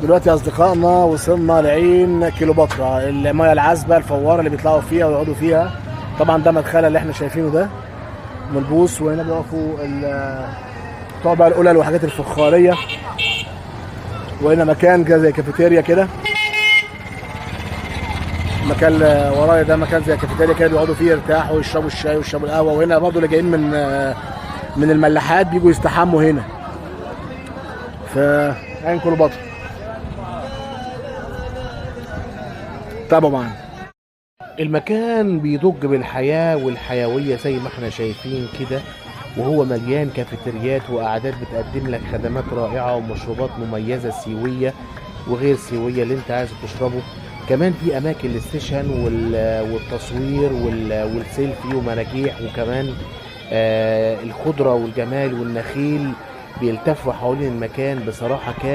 دلوقتي يا اصدقائنا وصلنا لعين كيلوباترا، المياه العذبه الفواره اللي بيطلعوا فيها ويقعدوا فيها. طبعا ده مدخلها اللي احنا شايفينه ده ملبوس، وهنا بيقفوا بتوع بقى القلل والحاجات الفخاريه. وهنا مكان كده زي كافيتيريا كده، المكان اللي ورايا ده مكان زي كافيتيريا كده بيقعدوا فيه يرتاحوا ويشربوا الشاي ويشربوا القهوه. وهنا برضه اللي جايين من الملاحات بيجوا يستحموا هنا في عين كيلوباترا. تابعوا معانا. المكان بيضج بالحياة والحيوية زي ما احنا شايفين كده، وهو مليان كافيتريات وقعدات بتقدم لك خدمات رائعة ومشروبات مميزة سيوية وغير سيوية اللي انت عايز تشربه. كمان في اماكن للسيشن والتصوير والسيلفي ومراجيح، وكمان الخضرة والجمال والنخيل بيلتفوا حوالين المكان. بصراحة كان